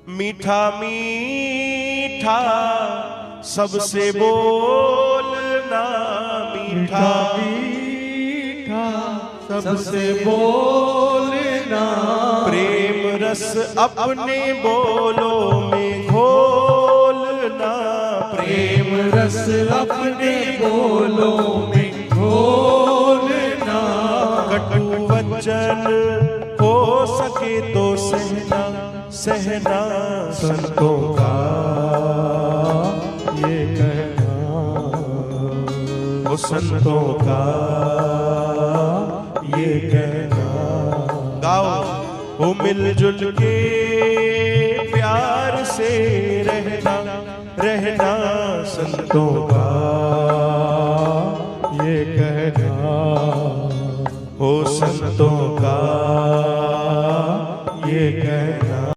मीठा मीठा सबसे बोलना, मीठा मीठा सबसे बोलना, प्रेम रस अपने बोलों में घोलना, प्रेम रस अपने बोलों में घोलना, कटु वचन हो सके तो सहना सहना संतों का ये कहना, वो संतों का ये कहना। गाओ वो मिलजुल के प्यार से रहना रहना संतों का ये कहना, वो संतों का